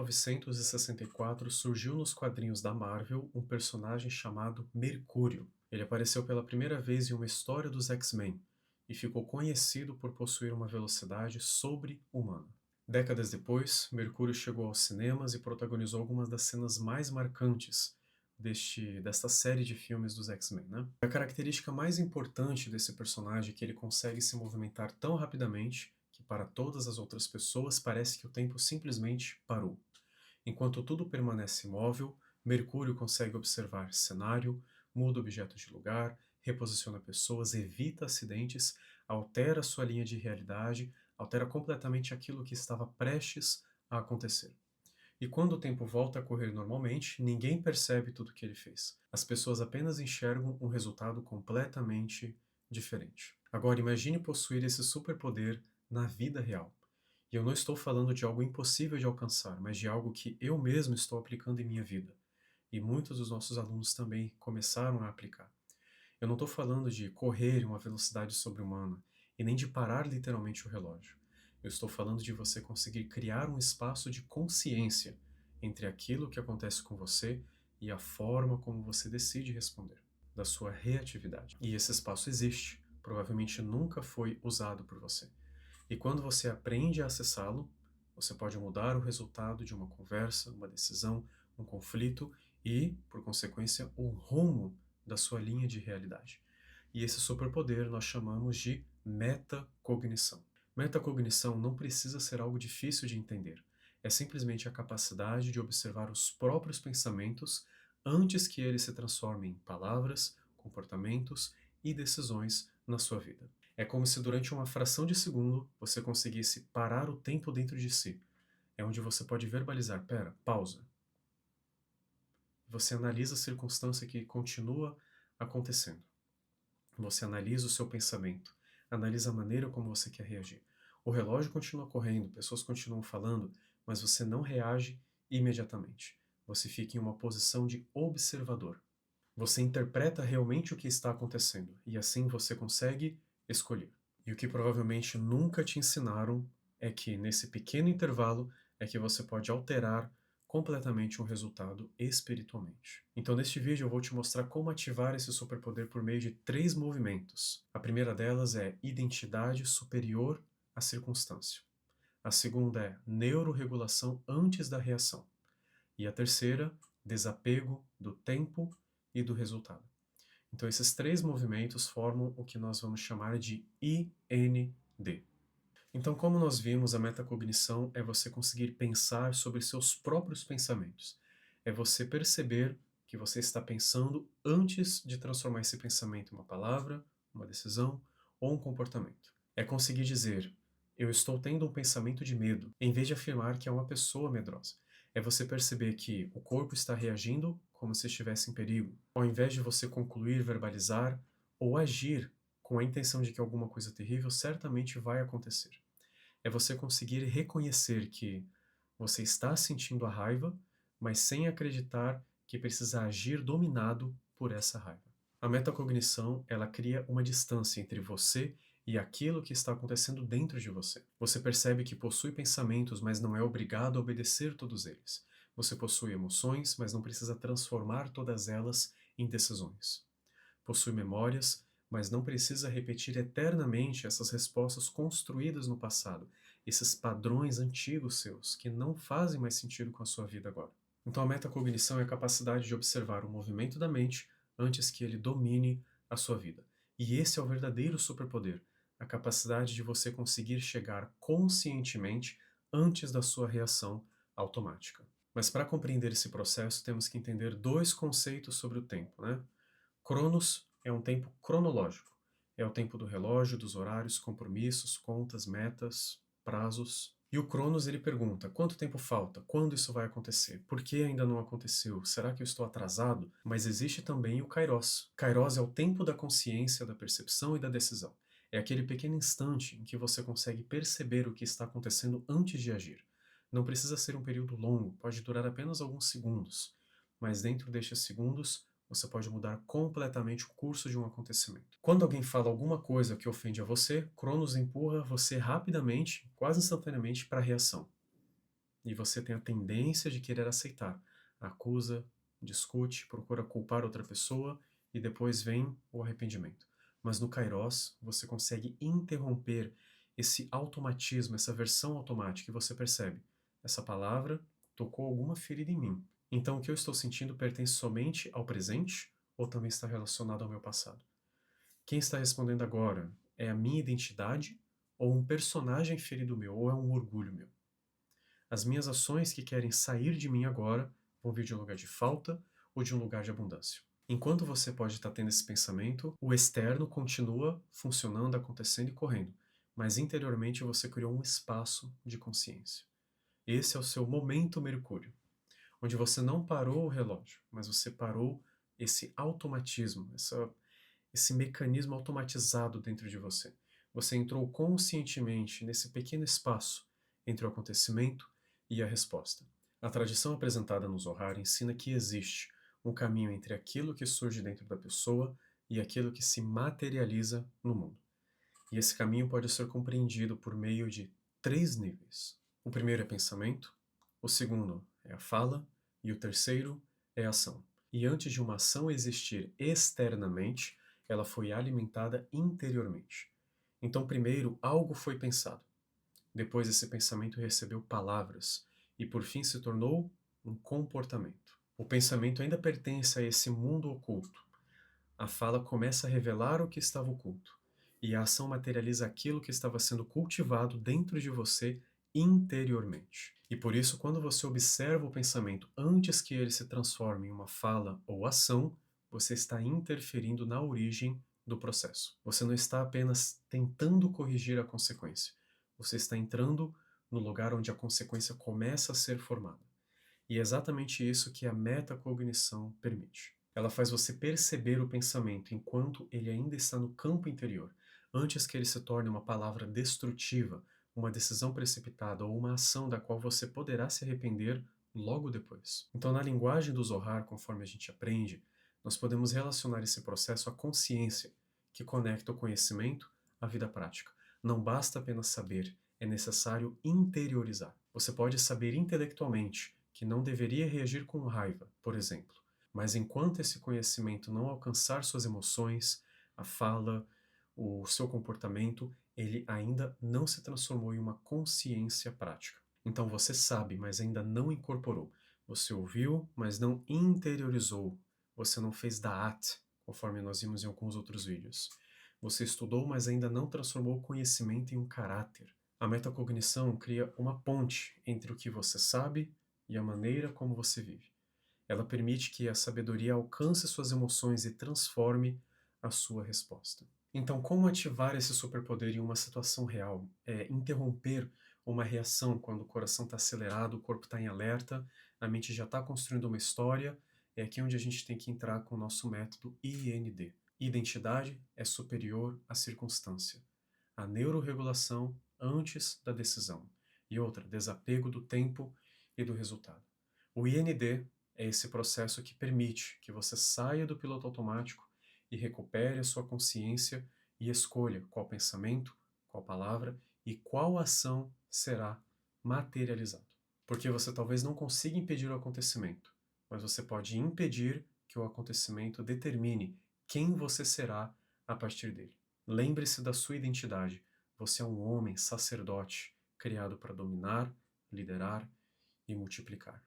1964 surgiu nos quadrinhos da Marvel um personagem chamado Mercúrio. Ele apareceu pela primeira vez em uma história dos X-Men e ficou conhecido por possuir uma velocidade sobre-humana. Décadas depois, Mercúrio chegou aos cinemas e protagonizou algumas das cenas mais marcantes desta série de filmes dos X-Men, né? A característica mais importante desse personagem é que ele consegue se movimentar tão rapidamente que para todas as outras pessoas parece que o tempo simplesmente parou. Enquanto tudo permanece imóvel, Mercúrio consegue observar cenário, muda objetos de lugar, reposiciona pessoas, evita acidentes, altera sua linha de realidade, altera completamente aquilo que estava prestes a acontecer. E quando o tempo volta a correr normalmente, ninguém percebe tudo o que ele fez. As pessoas apenas enxergam um resultado completamente diferente. Agora, imagine possuir esse superpoder na vida real. E eu não estou falando de algo impossível de alcançar, mas de algo que eu mesmo estou aplicando em minha vida. E muitos dos nossos alunos também começaram a aplicar. Eu não estou falando de correr em uma velocidade sobre-humana e nem de parar literalmente o relógio. Eu estou falando de você conseguir criar um espaço de consciência entre aquilo que acontece com você e a forma como você decide responder, da sua reatividade. E esse espaço existe, provavelmente nunca foi usado por você. E quando você aprende a acessá-lo, você pode mudar o resultado de uma conversa, uma decisão, um conflito e, por consequência, o rumo da sua linha de realidade. E esse superpoder nós chamamos de metacognição. Metacognição não precisa ser algo difícil de entender. É simplesmente a capacidade de observar os próprios pensamentos antes que eles se transformem em palavras, comportamentos e decisões na sua vida. É como se durante uma fração de segundo você conseguisse parar o tempo dentro de si. É onde você pode verbalizar, pera, pausa. Você analisa a circunstância que continua acontecendo. Você analisa o seu pensamento, analisa a maneira como você quer reagir. O relógio continua correndo, pessoas continuam falando, mas você não reage imediatamente. Você fica em uma posição de observador. Você interpreta realmente o que está acontecendo e assim você consegue escolher. E o que provavelmente nunca te ensinaram é que nesse pequeno intervalo é que você pode alterar completamente um resultado espiritualmente. Então neste vídeo eu vou te mostrar como ativar esse superpoder por meio de 3 movimentos. A primeira delas é identidade superior à circunstância. A segunda é neuroregulação antes da reação. E a terceira, desapego do tempo e do resultado. Então esses 3 movimentos formam o que nós vamos chamar de IND. Então, como nós vimos, a metacognição é você conseguir pensar sobre seus próprios pensamentos. É você perceber que você está pensando antes de transformar esse pensamento em uma palavra, uma decisão ou um comportamento. É conseguir dizer, eu estou tendo um pensamento de medo, em vez de afirmar que é uma pessoa medrosa. É você perceber que o corpo está reagindo como se estivesse em perigo, ao invés de você concluir, verbalizar ou agir com a intenção de que alguma coisa terrível certamente vai acontecer. É você conseguir reconhecer que você está sentindo a raiva, mas sem acreditar que precisa agir dominado por essa raiva. A metacognição, ela cria uma distância entre você e aquilo que está acontecendo dentro de você. Você percebe que possui pensamentos, mas não é obrigado a obedecer todos eles. Você possui emoções, mas não precisa transformar todas elas em decisões. Possui memórias, mas não precisa repetir eternamente essas respostas construídas no passado, esses padrões antigos seus, que não fazem mais sentido com a sua vida agora. Então a metacognição é a capacidade de observar o movimento da mente antes que ele domine a sua vida. E esse é o verdadeiro superpoder, a capacidade de você conseguir chegar conscientemente antes da sua reação automática. Mas para compreender esse processo, temos que entender 2 conceitos sobre o tempo, né? Cronos é um tempo cronológico. É o tempo do relógio, dos horários, compromissos, contas, metas, prazos. E o Cronos ele pergunta, quanto tempo falta? Quando isso vai acontecer? Por que ainda não aconteceu? Será que eu estou atrasado? Mas existe também o Kairos. Kairos é o tempo da consciência, da percepção e da decisão. É aquele pequeno instante em que você consegue perceber o que está acontecendo antes de agir. Não precisa ser um período longo, pode durar apenas alguns segundos. Mas dentro destes segundos, você pode mudar completamente o curso de um acontecimento. Quando alguém fala alguma coisa que ofende a você, Cronos empurra você rapidamente, quase instantaneamente, para a reação. e você tem a tendência de querer aceitar. Acusa, discute, procura culpar outra pessoa e depois vem o arrependimento. Mas no Kairos, você consegue interromper esse automatismo, essa versão automática, e você percebe: essa palavra tocou alguma ferida em mim. Então o que eu estou sentindo pertence somente ao presente ou também está relacionado ao meu passado? Quem está respondendo agora é a minha identidade ou um personagem ferido meu, ou é um orgulho meu? As minhas ações que querem sair de mim agora vão vir de um lugar de falta ou de um lugar de abundância. Enquanto você pode estar tendo esse pensamento, o externo continua funcionando, acontecendo e correndo, mas interiormente você criou um espaço de consciência. Esse é o seu momento Mercúrio, onde você não parou o relógio, mas você parou esse automatismo, esse mecanismo automatizado dentro de você. Você entrou conscientemente nesse pequeno espaço entre o acontecimento e a resposta. A tradição apresentada no Zohar ensina que existe um caminho entre aquilo que surge dentro da pessoa e aquilo que se materializa no mundo. E esse caminho pode ser compreendido por meio de 3 níveis. O primeiro é pensamento, o segundo é a fala e o terceiro é a ação. E antes de uma ação existir externamente, ela foi alimentada interiormente. Então, primeiro, algo foi pensado. Depois, esse pensamento recebeu palavras e, por fim, se tornou um comportamento. O pensamento ainda pertence a esse mundo oculto. A fala começa a revelar o que estava oculto, e a ação materializa aquilo que estava sendo cultivado dentro de você interiormente. E por isso, quando você observa o pensamento antes que ele se transforme em uma fala ou ação, você está interferindo na origem do processo. Você não está apenas tentando corrigir a consequência, você está entrando no lugar onde a consequência começa a ser formada. E é exatamente isso que a metacognição permite. Ela faz você perceber o pensamento enquanto ele ainda está no campo interior, antes que ele se torne uma palavra destrutiva, uma decisão precipitada ou uma ação da qual você poderá se arrepender logo depois. Então, na linguagem do Zohar, conforme a gente aprende, nós podemos relacionar esse processo à consciência, que conecta o conhecimento à vida prática. Não basta apenas saber, é necessário interiorizar. Você pode saber intelectualmente que não deveria reagir com raiva, por exemplo, mas enquanto esse conhecimento não alcançar suas emoções, a fala, o seu comportamento, ele ainda não se transformou em uma consciência prática. Então você sabe, mas ainda não incorporou. Você ouviu, mas não interiorizou. Você não fez da'at, conforme nós vimos em alguns outros vídeos. Você estudou, mas ainda não transformou o conhecimento em um caráter. A metacognição cria uma ponte entre o que você sabe e a maneira como você vive. Ela permite que a sabedoria alcance suas emoções e transforme a sua resposta. Então, como ativar esse superpoder em uma situação real? É interromper uma reação quando o coração está acelerado, o corpo está em alerta, a mente já está construindo uma história. É aqui onde a gente tem que entrar com o nosso método IND. Identidade é superior à circunstância. A neuroregulação antes da decisão. E outra, desapego do tempo e do resultado. O IND é esse processo que permite que você saia do piloto automático e recupere a sua consciência e escolha qual pensamento, qual palavra e qual ação será materializado. Porque você talvez não consiga impedir o acontecimento, mas você pode impedir que o acontecimento determine quem você será a partir dele. Lembre-se da sua identidade. Você é um homem sacerdote criado para dominar, liderar e multiplicar.